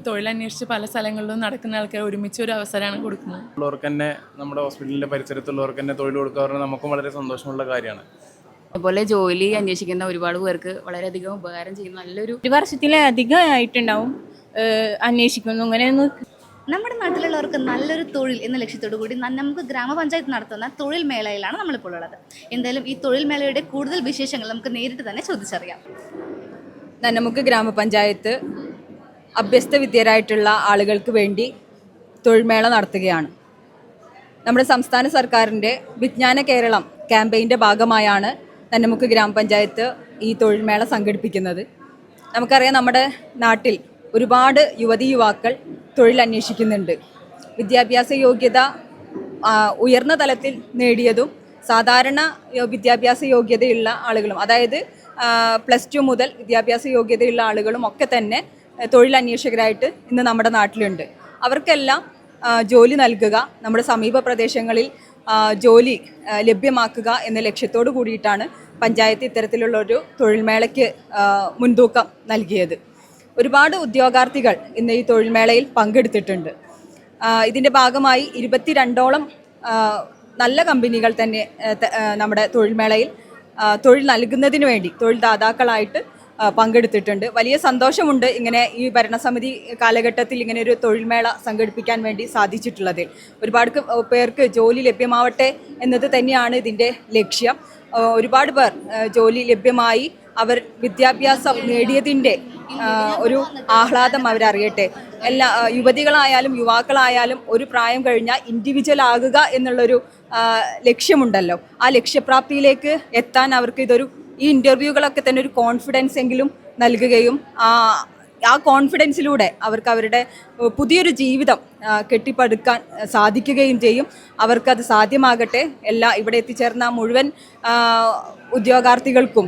തൊഴിലന്വേഷിച്ച് പല സ്ഥലങ്ങളിലും നടക്കുന്ന ആൾക്കാർ ഒരുമിച്ച് ഒരു അവസരമാണ് കൊടുക്കുന്നത്. ഉള്ളവർക്ക് തന്നെ നമ്മുടെ ഹോസ്പിറ്റലിൻ്റെ പരിസരത്തുള്ളവർക്ക് തന്നെ തൊഴിൽ കൊടുക്കുക നമുക്കും വളരെ സന്തോഷമുള്ള കാര്യമാണ്. അതുപോലെ ജോലി അന്വേഷിക്കുന്ന ഒരുപാട് പേർക്ക് വളരെയധികം ഉപകാരം ചെയ്യുന്ന നല്ലൊരു ഒരു വർഷത്തിലധികം ആയിട്ടുണ്ടാവും അന്വേഷിക്കുന്നു. അങ്ങനെയൊന്നും നമ്മുടെ നാട്ടിലുള്ളവർക്ക് നല്ലൊരു തൊഴിൽ എന്ന ലക്ഷ്യത്തോടു കൂടി നമുക്ക് ഗ്രാമപഞ്ചായത്ത് നടത്തുന്ന തൊഴിൽ മേളയിലാണ് നമ്മളിപ്പോൾ ഉള്ളത്. എന്തായാലും ഈ തൊഴിൽ മേളയുടെ കൂടുതൽ വിശേഷങ്ങൾ നമുക്ക് നേരിട്ട് തന്നെ ചോദിച്ചറിയാം. നമുക്ക് ഗ്രാമപഞ്ചായത്ത് അഭ്യസ്ത വിദ്യരായിട്ടുള്ള ആളുകൾക്ക് വേണ്ടി തൊഴിൽമേള നടത്തുകയാണ്. നമ്മുടെ സംസ്ഥാന സർക്കാരിൻ്റെ വിജ്ഞാന കേരളം ക്യാമ്പയിൻ്റെ ഭാഗമായാണ് നമുക്ക് ഗ്രാമപഞ്ചായത്ത് ഈ തൊഴിൽമേള സംഘടിപ്പിക്കുന്നത്. നമുക്കറിയാം, നമ്മുടെ നാട്ടിൽ ഒരുപാട് യുവതീ-യുവാക്കൾ തൊഴിൽ അന്വേഷിക്കുന്നുണ്ട്. വിദ്യാഭ്യാസ യോഗ്യത ഉയർന്ന തലത്തിൽ നേടിയതും സാധാരണ വിദ്യാഭ്യാസ യോഗ്യതയുള്ള ആളുകളും, അതായത് +2 മുതൽ വിദ്യാഭ്യാസ യോഗ്യതയുള്ള ആളുകളും ഒക്കെ തന്നെ തൊഴിലന്വേഷകരായിട്ട് ഇന്ന് നമ്മുടെ നാട്ടിലുണ്ട്. അവർക്കെല്ലാം ജോലി നൽകുക, നമ്മുടെ സമീപ പ്രദേശങ്ങളിൽ ജോലി ലഭ്യമാക്കുക എന്ന ലക്ഷ്യത്തോടു കൂടിയിട്ടാണ് പഞ്ചായത്ത് ഇത്തരത്തിലുള്ളൊരു തൊഴിൽമേളയ്ക്ക് മുൻതൂക്കം നൽകിയത്. ഒരുപാട് ഉദ്യോഗാർത്ഥികൾ ഇന്ന് ഈ തൊഴിൽമേളയിൽ പങ്കെടുത്തിട്ടുണ്ട്. ഇതിൻ്റെ ഭാഗമായി 22ഓളം നല്ല കമ്പനികൾ തന്നെ നമ്മുടെ തൊഴിൽമേളയിൽ തൊഴിൽ നൽകുന്നതിന് വേണ്ടി തൊഴിൽ ദാതാക്കളായിട്ട് പങ്കെടുത്തിട്ടുണ്ട്. വലിയ സന്തോഷമുണ്ട് ഇങ്ങനെ ഈ ഭരണസമിതി കാലഘട്ടത്തിൽ ഇങ്ങനെ ഒരു തൊഴിൽമേള സംഘടിപ്പിക്കാൻ വേണ്ടി സാധിച്ചിട്ടുള്ളതിൽ. ഒരുപാട് പേർക്ക് ജോലി ലഭ്യമാവട്ടെ എന്നത് തന്നെയാണ് ഇതിൻ്റെ ലക്ഷ്യം. ഒരുപാട് പേർ ജോലി ലഭ്യമായി അവർ വിദ്യാഭ്യാസം നേടിയതിൻ്റെ ഒരു ആഹ്ലാദം അവരറിയട്ടെ. എല്ലാ യുവതികളായാലും യുവാക്കളായാലും ഒരു പ്രായം കഴിഞ്ഞാൽ ഇൻഡിവിജ്വൽ ആകുക എന്നുള്ളൊരു ലക്ഷ്യമുണ്ടല്ലോ. ആ ലക്ഷ്യപ്രാപ്തിയിലേക്ക് എത്താൻ അവർക്ക് ഈ ഇൻ്റർവ്യൂകളൊക്കെ തന്നെ ഒരു കോൺഫിഡൻസ് എങ്കിലും നൽകുകയും ആ കോൺഫിഡൻസിലൂടെ അവർക്ക് അവരുടെ പുതിയൊരു ജീവിതം കെട്ടിപ്പടുക്കാൻ സാധിക്കുകയും ചെയ്യും. അവർക്കത് സാധ്യമാകട്ടെ. ഇവിടെ എത്തിച്ചേർന്ന മുഴുവൻ ഉദ്യോഗാർത്ഥികൾക്കും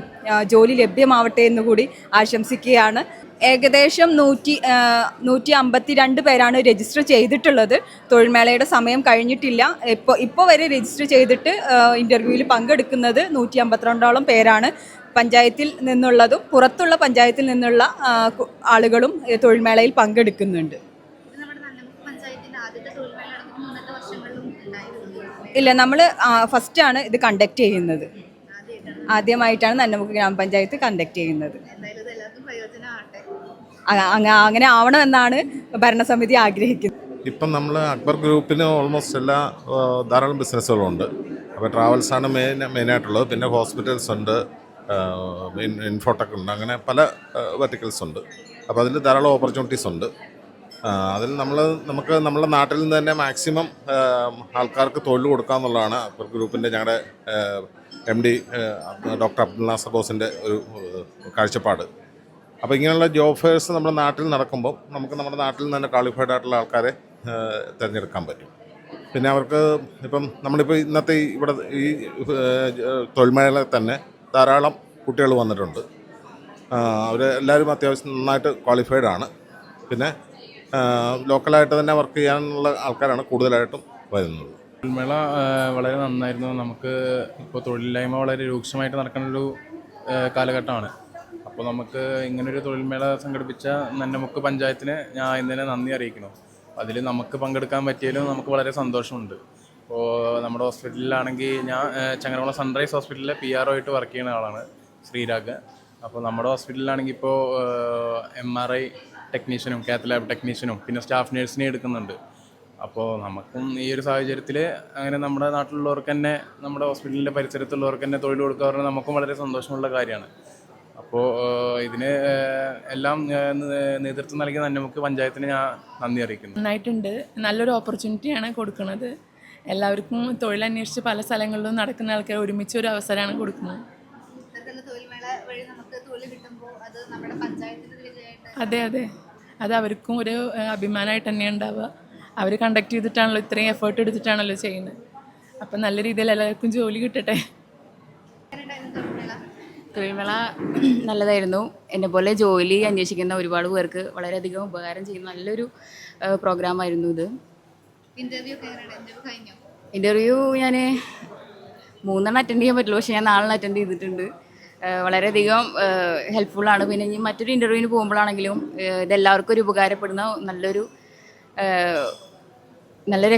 ജോലി ലഭ്യമാവട്ടെ എന്നുകൂടി ആശംസിക്കുകയാണ്. ഏകദേശം 152 പേരാണ് രജിസ്റ്റർ ചെയ്തിട്ടുള്ളത്. തൊഴിൽമേളയുടെ സമയം കഴിഞ്ഞിട്ടില്ല. ഇപ്പോൾ വരെ രജിസ്റ്റർ ചെയ്തിട്ട് ഇൻ്റർവ്യൂവിൽ പങ്കെടുക്കുന്നത് 152ഓളം പേരാണ്. പഞ്ചായത്തിൽ നിന്നുള്ളതും പുറത്തുള്ള പഞ്ചായത്തിൽ നിന്നുള്ള ആളുകളും തൊഴിൽമേളയിൽ പങ്കെടുക്കുന്നുണ്ട്. ഇല്ല, നമ്മൾ ഫസ്റ്റാണ് ഇത് കണ്ടക്ട് ചെയ്യുന്നത്. ആദ്യമായിട്ടാണ് നന്നമുക്ക് ഗ്രാമപഞ്ചായത്ത് കണ്ടക്ട് ചെയ്യുന്നത്. അങ്ങനെ ആവണമെന്നാണ് ഭരണസമിതി ആഗ്രഹിക്കുന്നത്. ഇപ്പം നമ്മൾ അക്ബർ ഗ്രൂപ്പിന് ഓൾമോസ്റ്റ് ധാരാളം ബിസിനസ്സുകളുണ്ട്. അപ്പോൾ ട്രാവൽസാണ് മെയിനായിട്ടുള്ളത്. പിന്നെ ഹോസ്പിറ്റൽസ് ഉണ്ട്, ഇൻഫോടെക് ഉണ്ട്, അങ്ങനെ പല വെർട്ടിക്കൽസ് ഉണ്ട്. അപ്പോൾ അതിൽ ധാരാളം ഓപ്പർച്യൂണിറ്റീസ് ഉണ്ട്. അതിൽ നമുക്ക് നമ്മുടെ നാട്ടിൽ നിന്ന് തന്നെ മാക്സിമം ആൾക്കാർക്ക് തൊഴിൽ കൊടുക്കുക എന്നുള്ളതാണ് അക്ബർ ഗ്രൂപ്പിൻ്റെ ഞങ്ങളുടെ MD ഡോക്ടർ അബ്ദുൽ നാസർ ബോസിൻ്റെ ഒരു കാഴ്ചപ്പാട്. അപ്പോൾ ഇങ്ങനെയുള്ള ജോബ് ഫെയർസ് നമ്മുടെ നാട്ടിൽ നടക്കുമ്പോൾ നമുക്ക് നമ്മുടെ നാട്ടിൽ നിന്ന് തന്നെ ക്വാളിഫൈഡ് ആയിട്ടുള്ള ആൾക്കാരെ തിരഞ്ഞെടുക്കാൻ പറ്റും. പിന്നെ അവർക്ക് ഇപ്പം നമ്മളിപ്പോൾ ഇന്നത്തെ ഇവിടെ ഈ തൊഴിൽമേളയിൽ തന്നെ ധാരാളം കുട്ടികൾ വന്നിട്ടുണ്ട്. അവരെല്ലാവരും അത്യാവശ്യം നന്നായിട്ട് ക്വാളിഫൈഡ് ആണ്. പിന്നെ ലോക്കലായിട്ട് തന്നെ വർക്ക് ചെയ്യാനുള്ള ആൾക്കാരാണ് കൂടുതലായിട്ടും വരുന്നത്. തൊഴിൽമേള വളരെ നന്നായിരുന്നു. നമുക്ക് ഇപ്പോൾ തൊഴിലില്ലായ്മ വളരെ രൂക്ഷമായിട്ട് നടക്കുന്നൊരു കാലഘട്ടമാണ്. അപ്പോൾ നമുക്ക് ഇങ്ങനൊരു തൊഴിൽമേള സംഘടിപ്പിച്ച നന്നമുക്ക് പഞ്ചായത്തിന് ഞാൻ ഇന്നലെ നന്ദി അറിയിക്കണം. അതിൽ നമുക്ക് പങ്കെടുക്കാൻ പറ്റിയാലും നമുക്ക് വളരെ സന്തോഷമുണ്ട്. ഇപ്പോൾ നമ്മുടെ ഹോസ്പിറ്റലിലാണെങ്കിൽ ഞാൻ ചങ്ങരകുളം സൺറൈസ് ഹോസ്പിറ്റലിലെ PRO ആയിട്ട് വർക്ക് ചെയ്യുന്ന ആളാണ്, ശ്രീരാഗ്. അപ്പോൾ നമ്മുടെ ഹോസ്പിറ്റലിലാണെങ്കിൽ ഇപ്പോൾ MRI ടെക്നീഷ്യനും കാത്ത് ലാബ് ടെക്നീഷ്യനും പിന്നെ സ്റ്റാഫ് നഴ്സിനെ എടുക്കുന്നുണ്ട്. അപ്പോൾ നമുക്കും ഈ ഒരു സാഹചര്യത്തിൽ അങ്ങനെ നമ്മുടെ നാട്ടിലുള്ളവർക്ക് തന്നെ നമ്മുടെ ഹോസ്പിറ്റലിൻ്റെ പരിസരത്തുള്ളവർക്ക് തന്നെ തൊഴിൽ കൊടുക്കുക നമുക്കും വളരെ സന്തോഷമുള്ള കാര്യമാണ്. അപ്പോൾ ഇതിന് എല്ലാം നേതൃത്വം നൽകിയ നമുക്ക് പഞ്ചായത്തിന് ഞാൻ നന്ദി അറിയിക്കുന്നു. നന്നായിട്ടുണ്ട്. നല്ലൊരു ഓപ്പർച്യൂണിറ്റിയാണ് കൊടുക്കുന്നത്. എല്ലാവർക്കും തൊഴിലന്വേഷിച്ച് പല സ്ഥലങ്ങളിലും നടക്കുന്ന ആൾക്കാർ ഒരുമിച്ച് ഒരു അവസരമാണ് കൊടുക്കുന്നത്. അതെ, അത് അവർക്കും ഒരു അഭിമാനമായിട്ട് തന്നെയാണ് ഉണ്ടാവുക. അവർ കണ്ടക്ട് ചെയ്തിട്ടാണല്ലോ, ഇത്രയും എഫേർട്ട് എടുത്തിട്ടാണല്ലോ ചെയ്യുന്നത്. അപ്പം നല്ല രീതിയിൽ എല്ലാവർക്കും ജോലി കിട്ടട്ടെ. തൊഴിൽമേള നല്ലതായിരുന്നു. എന്നെപ്പോലെ ജോലി അന്വേഷിക്കുന്ന ഒരുപാട് പേർക്ക് വളരെയധികം ഉപകാരം ചെയ്യുന്ന നല്ലൊരു പ്രോഗ്രാമായിരുന്നു ഇത്. ഇൻ്റർവ്യൂ ഞാൻ 3 അറ്റൻഡ് ചെയ്യാൻ പറ്റുള്ളൂ, പക്ഷേ ഞാൻ 4 അറ്റൻഡ് ചെയ്തിട്ടുണ്ട്. വളരെയധികം ഹെൽപ്ഫുള്ളാണ്. പിന്നെ ഇനി മറ്റൊരു ഇൻ്റർവ്യൂവിന് പോകുമ്പോഴാണെങ്കിലും ഇതെല്ലാവർക്കും ഒരു ഉപകാരപ്പെടുന്ന നല്ലൊരു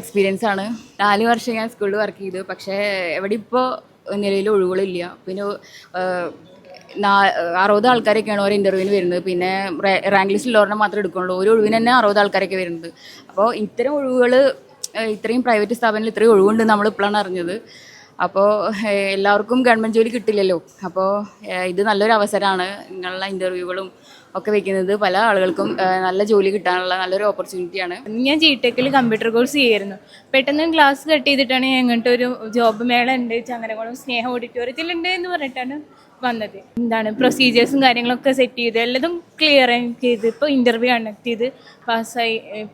എക്സ്പീരിയൻസ് ആണ്. 4 വർഷം ഞാൻ സ്കൂളിൽ വർക്ക് ചെയ്തു. പക്ഷേ എവിടെ ഇപ്പോൾ നിലവിൽ ഒഴിവുകളില്ല. പിന്നെ 60 ആൾക്കാരൊക്കെയാണ് ഓരോ ഇൻ്റർവ്യൂവിന് വരുന്നത്. പിന്നെ റാങ്ക് ലിസ്റ്റിലുള്ളവരെ മാത്രമേ എടുക്കുള്ളൂ. ഒരു ഒഴിവിന് തന്നെ 60 ആൾക്കാരൊക്കെ വരുന്നത്. അപ്പോൾ ഇത്തരം ഒഴിവുകൾ, ഇത്രയും പ്രൈവറ്റ് സ്ഥാപനത്തിൽ ഇത്രയും ഒഴിവുണ്ട് നമ്മൾ ഇപ്പോഴാണ് അറിഞ്ഞത്. അപ്പോൾ എല്ലാവർക്കും ഗവൺമെൻറ് ജോലി കിട്ടില്ലല്ലോ. അപ്പോൾ ഇത് നല്ലൊരു അവസരമാണ്. ഇങ്ങനെയുള്ള ഇൻ്റർവ്യൂകളും ഒക്കെ വെക്കുന്നത് പല ആളുകൾക്കും നല്ല ജോലി കിട്ടാനുള്ള നല്ലൊരു ഓപ്പർച്യൂണിറ്റിയാണ്. ഞാൻ ജിടെക്കിൽ കമ്പ്യൂട്ടർ കോഴ്സ് ചെയ്യായിരുന്നു. പെട്ടെന്ന് ക്ലാസ് കട്ട് ചെയ്തിട്ടാണ് ഞാൻ ഇങ്ങോട്ട് ഒരു ജോബ് മേള ഉണ്ട് ചങ്ങരകുളം സ്നേഹ ഓഡിറ്റോറിയത്തിലുണ്ട് എന്ന് പറഞ്ഞിട്ടാണ് വന്നത്. എന്താണ് പ്രൊസീജിയേഴ്സും കാര്യങ്ങളൊക്കെ സെറ്റ് ചെയ്ത് എല്ലതും ക്ലിയർ ചെയ്ത് ഇപ്പോൾ ഇൻ്റർവ്യൂ കണ്ടക്ട് ചെയ്ത്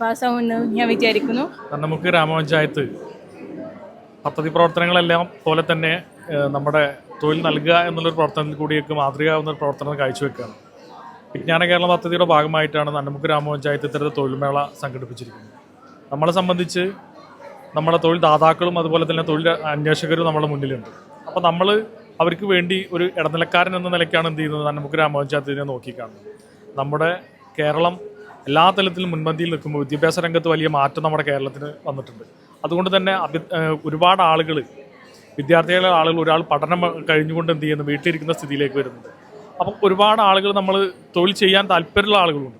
പാസ്സാവുമെന്ന് ഞാൻ വിചാരിക്കുന്നു. നമുക്ക് ഗ്രാമപഞ്ചായത്ത് പദ്ധതി പ്രവർത്തനങ്ങളെല്ലാം പോലെ തന്നെ നമ്മുടെ തൊഴിൽ നൽകുക എന്നുള്ളൊരു പ്രവർത്തനത്തിൽ കൂടിയൊക്കെ മാതൃകയാവുന്ന ഒരു പ്രവർത്തനം കാഴ്ചവെക്കുകയാണ്. വിജ്ഞാന കേരള പദ്ധതിയുടെ ഭാഗമായിട്ടാണ് നമുക്ക് ഗ്രാമപഞ്ചായത്ത് ഇത്തരത്തിൽ തൊഴിൽ മേള സംഘടിപ്പിച്ചിരിക്കുന്നത്. നമ്മളെ സംബന്ധിച്ച് നമ്മുടെ തൊഴിൽ ദാതാക്കളും അതുപോലെ തന്നെ തൊഴിൽ അന്വേഷകരും നമ്മുടെ മുന്നിലുണ്ട്. അപ്പോൾ നമ്മൾ അവർക്ക് വേണ്ടി ഒരു ഇടനിലക്കാരൻ എന്ന നിലയ്ക്കാണ് എന്ത് ചെയ്യുന്നത്, നമുക്ക് ഗ്രാമപഞ്ചായത്തിനെ നോക്കിക്കാണുന്നത്. നമ്മുടെ കേരളം എല്ലാ തലത്തിലും മുൻപന്തിയിൽ നിൽക്കുമ്പോൾ വിദ്യാഭ്യാസ രംഗത്ത് വലിയ മാറ്റം നമ്മുടെ കേരളത്തിന് വന്നിട്ടുണ്ട്. അതുകൊണ്ട് തന്നെ ഒരുപാട് ആളുകൾ, വിദ്യാർത്ഥികളെ ആളുകൾ ഒരാൾ പഠനം കഴിഞ്ഞുകൊണ്ട് എന്ത് ചെയ്യുന്നു വീട്ടിലിരിക്കുന്ന സ്ഥിതിയിലേക്ക് വരുന്നുണ്ട്. അപ്പം ഒരുപാട് ആളുകൾ നമ്മൾ തൊഴിൽ ചെയ്യാൻ താല്പര്യമുള്ള ആളുകളുണ്ട്.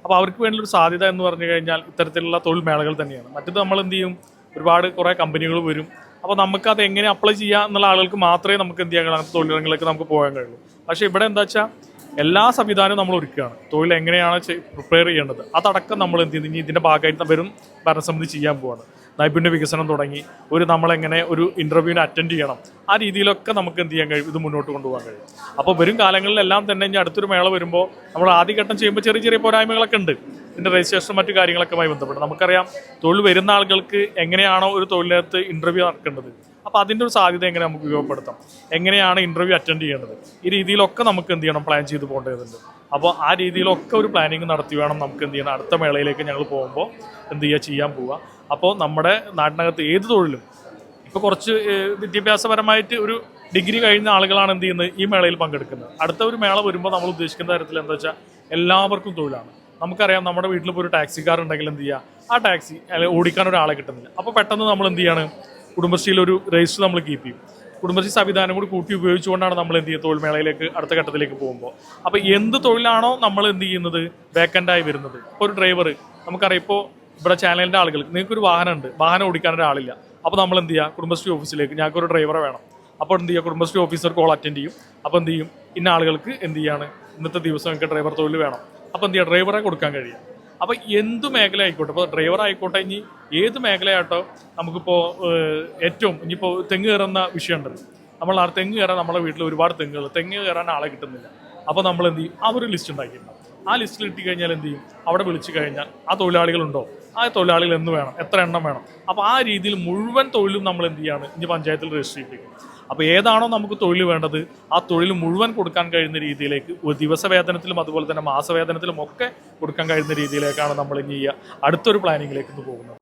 അപ്പോൾ അവർക്ക് വേണ്ടിയൊരു സാധ്യത എന്ന് പറഞ്ഞു കഴിഞ്ഞാൽ ഇത്തരത്തിലുള്ള തൊഴിൽ മേളകൾ തന്നെയാണ്. മറ്റത് നമ്മൾ എന്ത് ചെയ്യും, ഒരുപാട് കമ്പനികൾ വരും. അപ്പോൾ നമുക്കത് എങ്ങനെ അപ്ലൈ ചെയ്യാം എന്നുള്ള ആളുകൾക്ക് മാത്രമേ നമുക്ക് എന്ത് ചെയ്യാൻ കഴിയും, അങ്ങനത്തെ തൊഴിലിടങ്ങളിലേക്ക് നമുക്ക് പോകാൻ കഴിയുള്ളൂ. പക്ഷേ ഇവിടെ എന്താ വെച്ചാൽ എല്ലാ സംവിധാനവും നമ്മൾ ഒരുക്കുകയാണ്. തൊഴിൽ എങ്ങനെയാണ് പ്രിപ്പയർ ചെയ്യേണ്ടത് അതടക്കം നമ്മൾ എന്ത് ചെയ്യുന്നു, ഇനി ഇതിൻ്റെ ഭാഗമായിട്ട് വരും ഭരണസമിതി ചെയ്യാൻ പോവാണ്. നൈപുണ്യ വികസനം തുടങ്ങി നമ്മളെങ്ങനെ ഒരു ഇൻ്റർവ്യൂവിന് അറ്റൻഡ് ചെയ്യണം, ആ രീതിയിലൊക്കെ നമുക്ക് എന്ത് ചെയ്യാൻ കഴിയും, ഇത് മുന്നോട്ട് കൊണ്ടുപോകാൻ കഴിയും. അപ്പോൾ വരും കാലങ്ങളിലെല്ലാം തന്നെ ഇനി അടുത്തൊരു മേള വരുമ്പോൾ നമ്മൾ ആദ്യഘട്ടം ചെയ്യുമ്പോൾ ചെറിയ പോരായ്മകളൊക്കെ ഉണ്ട്. ഇതിൻ്റെ രജിസ്ട്രേഷൻ മറ്റു കാര്യങ്ങളൊക്കെയുമായി ബന്ധപ്പെട്ട് നമുക്കറിയാം തൊഴിൽ വരുന്ന ആളുകൾക്ക് എങ്ങനെയാണോ ഒരു തൊഴിലിനകത്ത് ഇൻ്റർവ്യൂ നടക്കേണ്ടത്, അപ്പോൾ അതിൻ്റെ ഒരു സാധ്യത എങ്ങനെ നമുക്ക് ഉപയോഗപ്പെടുത്താം, എങ്ങനെയാണ് ഇൻ്റർവ്യൂ അറ്റൻഡ് ചെയ്യേണ്ടത്, ഈ രീതിയിലൊക്കെ നമുക്ക് എന്ത് ചെയ്യണം, പ്ലാൻ ചെയ്ത് പോകേണ്ടതുണ്ട്. അപ്പോൾ ആ രീതിയിലൊക്കെ ഒരു പ്ലാനിങ് നടത്തി വേണം നമുക്ക് എന്ത് ചെയ്യണം, അടുത്ത മേളയിലേക്ക് ഞങ്ങൾ പോകുമ്പോൾ എന്ത് ചെയ്യാൻ പോവുക. അപ്പോൾ നമ്മുടെ നാട്ടിനകത്ത് ഏത് തൊഴിലും ഇപ്പോൾ കുറച്ച് വിദ്യാഭ്യാസപരമായിട്ട് ഒരു ഡിഗ്രി കഴിഞ്ഞ ആളുകളാണ് എന്ത് ചെയ്യുന്നത്, ഈ മേളയിൽ പങ്കെടുക്കുന്നത്. അടുത്ത ഒരു മേള വരുമ്പോൾ നമ്മൾ ഉദ്ദേശിക്കുന്ന തരത്തിൽ എന്താ വെച്ചാൽ എല്ലാവർക്കും തൊഴിലാണ്. നമുക്കറിയാം നമ്മുടെ വീട്ടിലിപ്പോൾ ഒരു ടാക്സിക്കാർ ഉണ്ടെങ്കിൽ എന്ത് ചെയ്യുക, ആ ടാക്സി അല്ലെങ്കിൽ ഓടിക്കാൻ ഒരാളെ കിട്ടുന്നില്ല. അപ്പോൾ പെട്ടെന്ന് നമ്മൾ എന്ത് ചെയ്യാണ്, കുടുംബശ്രീയിൽ ഒരു രജിസ്റ്റർ നമ്മൾ കീപ്പ് ചെയ്യും. കുടുംബശ്രീ സംവിധാനം കൂടി കൂട്ടി ഉപയോഗിച്ചുകൊണ്ടാണ് നമ്മൾ എന്ത് ചെയ്യുക, തൊഴിൽ മേളയിലേക്ക് അടുത്ത ഘട്ടത്തിലേക്ക് പോകുമ്പോൾ. അപ്പോൾ എന്ത് തൊഴിലാണോ നമ്മൾ എന്ത് ചെയ്യുന്നത് വേക്കൻ്റായി വരുന്നത്. ഇപ്പോൾ ഒരു ഡ്രൈവർ നമുക്കറിയാം, ഇപ്പോൾ ഇവിടെ ചാനലിൻ്റെ ആളുകൾക്ക് നിങ്ങൾക്കൊരു വാഹനമുണ്ട്, വാഹനം ഓടിക്കാൻ ഒരാളില്ല. അപ്പോൾ നമ്മൾ എന്ത് ചെയ്യുക, കുടുംബശ്രീ ഓഫീസിലേക്ക് ഞങ്ങൾക്കൊരു ഡ്രൈവറെ വേണം. അപ്പോൾ എന്ത് ചെയ്യുക, കുടുംബശ്രീ ഓഫീസർ കോൾ അറ്റൻഡ് ചെയ്യും. അപ്പോൾ എന്ത് ചെയ്യും, ഇന്ന ആളുകൾക്ക് എന്ത് ചെയ്യാണ്, ഇന്നത്തെ ദിവസം നിങ്ങൾക്ക് ഡ്രൈവർ തൊഴിൽ വേണം. അപ്പോൾ എന്ത് ചെയ്യുക, ഡ്രൈവറെ കൊടുക്കാൻ കഴിയും. അപ്പോൾ എന്ത് മേഖല ആയിക്കോട്ടെ, ഇപ്പോൾ ഡ്രൈവർ ആയിക്കോട്ടെ, ഇനി ഏത് മേഖലയായിട്ടോ നമുക്കിപ്പോൾ ഏറ്റവും ഇനിയിപ്പോൾ തെങ്ങ് കയറുന്ന വിഷയമുണ്ട്. നമ്മൾ ആ തെങ്ങ് കയറാൻ നമ്മുടെ വീട്ടിൽ ഒരുപാട് തെങ്ങ് കയറാൻ ആളെ കിട്ടുന്നില്ല. അപ്പോൾ നമ്മൾ എന്ത് ചെയ്യും, അവർ ലിസ്റ്റ് ഉണ്ടാക്കിയിട്ടുണ്ടാവും. ആ ലിസ്റ്റിൽ ഇട്ട് കഴിഞ്ഞാൽ എന്ത് ചെയ്യും, അവിടെ വിളിച്ചു കഴിഞ്ഞാൽ ആ തൊഴിലാളികളുണ്ടോ, ആ തൊഴിലാളികൾ എന്ന് വേണം, എത്ര എണ്ണം വേണം. അപ്പോൾ ആ രീതിയിൽ മുഴുവൻ തൊഴിലും നമ്മൾ എന്ത് ചെയ്യാണ്, ഇനി പഞ്ചായത്തിൽ രജിസ്റ്റർ ചെയ്യിപ്പിക്കും. അപ്പോൾ ഏതാണോ നമുക്ക് തൊഴിൽ വേണ്ടത് ആ തൊഴിൽ മുഴുവൻ കൊടുക്കാൻ കഴിയുന്ന രീതിയിലേക്ക് ദിവസവേതനത്തിലും അതുപോലെ തന്നെ മാസവേതനത്തിലും ഒക്കെ കൊടുക്കാൻ കഴിയുന്ന രീതിയിലേക്കാണ് നമ്മൾ ഇനി അടുത്തൊരു പ്ലാനിങ്ങിലേക്ക് പോകുന്നത്.